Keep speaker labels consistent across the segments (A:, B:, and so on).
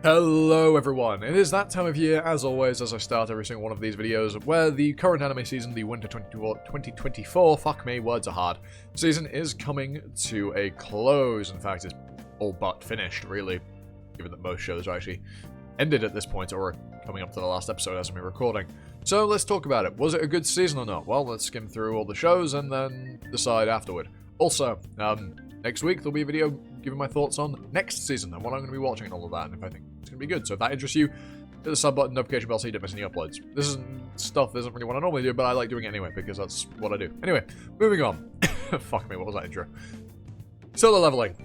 A: Hello everyone, it is that time of year, as always, as I start every single one of these videos, where the current anime season, the Winter 2024, fuck me, words are hard, season is coming to a close. In fact, it's all but finished, really, given that most shows are actually ended at this point, or are coming up to the last episode as I'm recording. So let's talk about it. Was it a good season or not? Well, let's skim through all the shows and then decide afterward. Also, next week there'll be a video giving my thoughts on next season and what I'm going to be watching and all of that, and if I think it's going to be good. So if that interests you, hit the sub button, notification bell so you don't miss any uploads. This is stuff that isn't really what I normally do, but I like doing it anyway because that's what I do. Anyway, moving on. Fuck me, what was that intro? Solo leveling.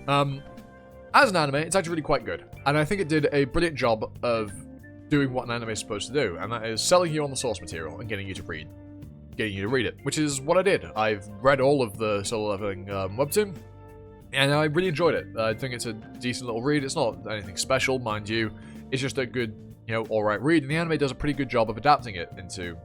A: As an anime, it's actually really quite good, and I think it did a brilliant job of doing what an anime is supposed to do, and that is selling you on the source material and getting you to read it, which is what I did. I've read all of the solo leveling webtoon, and I really enjoyed it. I think it's a decent little read. It's not anything special, mind you. It's just a good, alright read, and the anime does a pretty good job of adapting it into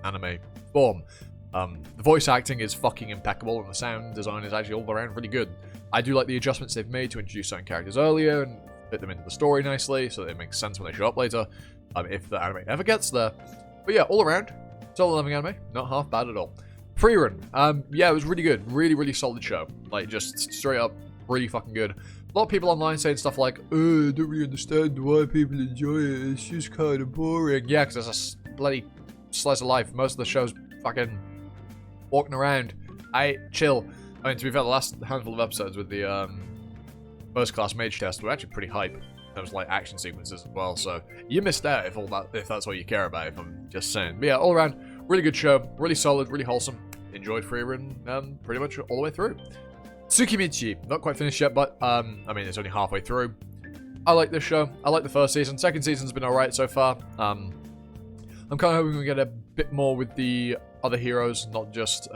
A: anime form. The voice acting is fucking impeccable, and the sound design is actually all around really good. I do like the adjustments they've made to introduce certain characters earlier and fit them into the story nicely, so that it makes sense when they show up later, if the anime ever gets there. But yeah, all around, solo leveling anime, not half bad at all. Pre-run, yeah, it was really good. Really, really solid show. Like, just straight up, really fucking good. A lot of people online saying stuff like, I don't really understand why people enjoy it. It's just kind of boring. Yeah, because there's a bloody slice of life. Most of the show's fucking walking around. Chill. I mean, to be fair, the last handful of episodes with the first class mage test were actually pretty hype. There was like action sequences as well, so you missed out if that's all you care about, if I'm just saying. But yeah, all around, really good show, really solid, really wholesome. Enjoyed Freerun pretty much all the way through. Tsukimichi, not quite finished yet, but I mean, it's only halfway through. I like this show. I like the first season. Second season's been alright so far. I'm kind of hoping we get a bit more with the other heroes, not just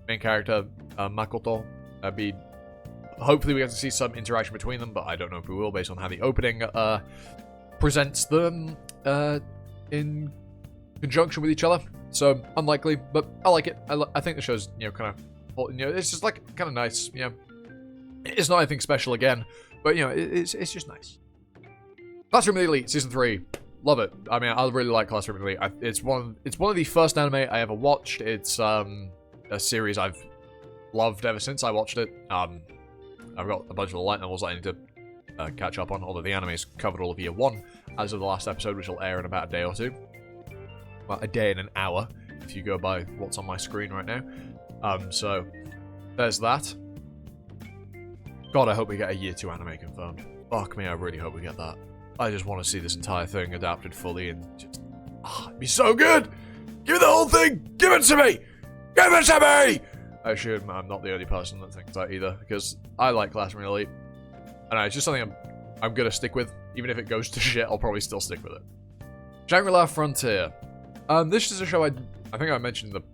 A: main character Makoto. Hopefully we get to see some interaction between them, but I don't know if we will based on how the opening presents them in conjunction with each other. So unlikely, but I like it. I think the show's kind of it's just like kind of nice. It's not anything special again, but it's just nice. Classroom of the Elite season 3, love it. I mean, I really like Classroom of the Elite. It's one of the first anime I ever watched. It's a series I've loved ever since I watched it. I've got a bunch of the light novels I need to catch up on, although the anime's covered all of year 1 as of the last episode, which will air in about a day or two. Well, a day and an hour, if you go by what's on my screen right now. So, there's that. God, I hope we get a year 2 anime confirmed. Fuck me, I really hope we get that. I just want to see this entire thing adapted fully and just... it'd be so good! Give me the whole thing! Give it to me! Give it to me! Actually, I'm not the only person that thinks that either, because I like Classroom Elite. And it's just something I'm gonna stick with. Even if it goes to shit, I'll probably still stick with it. Shangri-La Frontier. This is a show I think I mentioned in the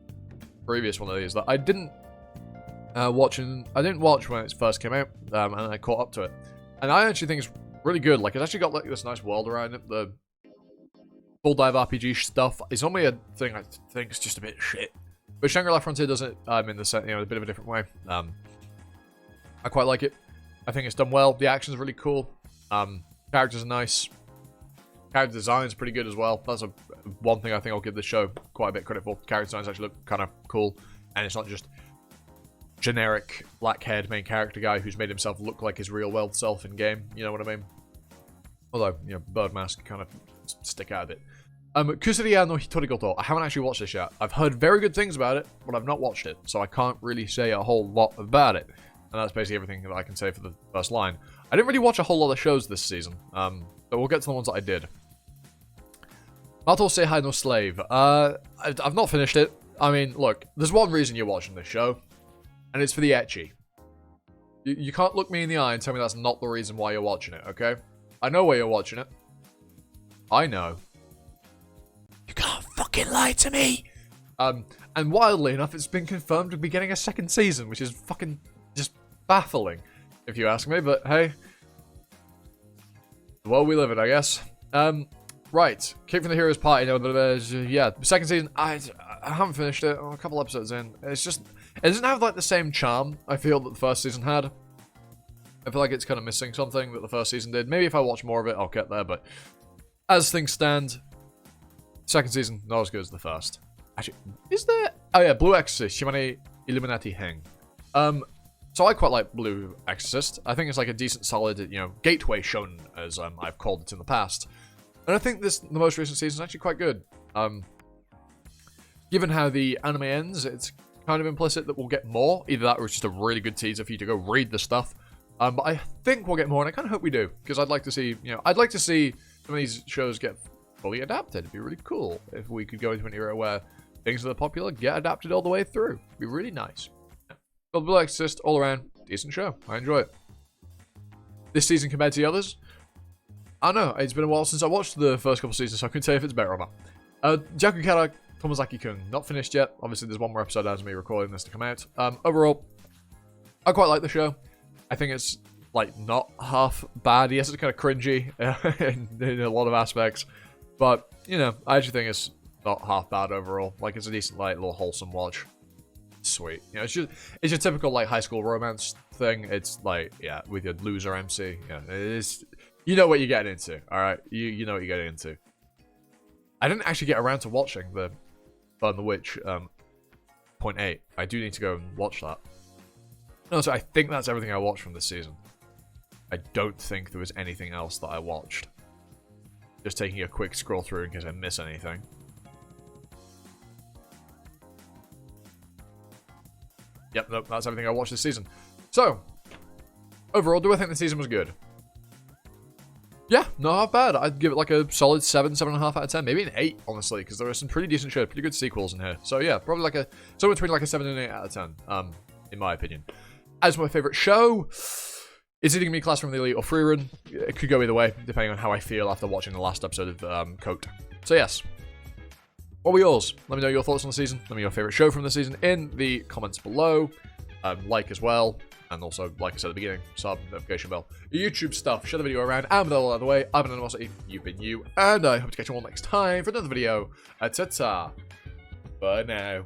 A: previous one of these that I didn't watch when it first came out, and I caught up to it. And I actually think it's really good. Like, it's actually got like this nice world around it. The full dive RPG stuff is only a thing I think is just a bit shit. But Shangri-La Frontier does it in the set, a bit of a different way. I quite like it. I think it's done well. The action's really cool. Characters are nice. Character design's pretty good as well. That's one thing I think I'll give this show quite a bit of credit for. Character designs actually look kind of cool, and it's not just generic black-haired main character guy who's made himself look like his real-world self in game. You know what I mean? Although, bird mask kind of stick out a bit. Kusuria no Hitorigoto. I haven't actually watched this yet. I've heard very good things about it, but I've not watched it, so I can't really say a whole lot about it. And that's basically everything that I can say for the first line. I didn't really watch a whole lot of shows this season, but we'll get to the ones that I did. Mato Seihai no Slave. I've not finished it. I mean, look, there's one reason you're watching this show, and it's for the ecchi. You can't look me in the eye and tell me that's not the reason why you're watching it, okay? I know why you're watching it. I know. You can't fucking lie to me! And wildly enough, it's been confirmed to be getting a second season, which is fucking just baffling, if you ask me, but hey. The world we live in, I guess. Right. Kick from the Heroes Party. Yeah, second season, I haven't finished it. I'm a couple episodes in. It doesn't have, like, the same charm, I feel, that the first season had. I feel like it's kind of missing something that the first season did. Maybe if I watch more of it, I'll get there, but as things stand, second season, not as good as the first. Actually, is there... Oh yeah, Blue Exorcist, Shimane Illuminati Heng. So I quite like Blue Exorcist. I think it's like a decent, solid, you know, gateway shonen, as I've called it in the past. And I think the most recent season is actually quite good. Given how the anime ends, it's kind of implicit that we'll get more. Either that or it's just a really good teaser for you to go read the stuff. But I think we'll get more, and I kind of hope we do, because I'd like to see, you know, I'd like to see some of these shows get fully adapted. It'd be really cool if we could go into an era where things that are popular get adapted all the way through. It'd be really nice. But Blue Exorcist, all around, decent show. I enjoy it. This season compared to the others, I don't know. It's been a while since I watched the first couple seasons, so I couldn't tell you if it's better or not. Jakukara Tomozaki-kun, not finished yet. Obviously, there's one more episode as me recording this to come out. Overall, I quite like the show. I think it's, like, not half bad. Yes, it's kind of cringy in a lot of aspects. But, you know, I actually think it's not half bad overall. Like, it's a decent, like, little wholesome watch. Sweet. You know, it's your typical, like, high school romance thing. It's, like, yeah, with your loser MC. Yeah, it is... You know what you're getting into, alright? You know what you're getting into. I didn't actually get around to watching the Burn the Witch, Point 8. I do need to go and watch that. No, so I think that's everything I watched from this season. I don't think there was anything else that I watched. Just taking a quick scroll through in case I miss anything. Yep, nope, that's everything I watched this season. So, overall, do I think the season was good? Yeah, not half bad. I'd give it like a solid 7, 7.5 out of 10. Maybe an 8, honestly, because there are some pretty decent shows, pretty good sequels in here. So yeah, probably like somewhere between like a 7 and 8 out of 10, in my opinion. As my favorite show, it's either going to be Classroom of the Elite or Free Run. It could go either way, depending on how I feel after watching the last episode of Coat. So yes. What were yours? Let me know your thoughts on the season. Let me know your favorite show from the season in the comments below. Like as well. And also, like I said at the beginning, sub, notification bell, YouTube stuff, share the video around, and with all out of the way, I've been Animosity, you've been you, and I hope to catch you all next time for another video. Ta-ta. Bye now.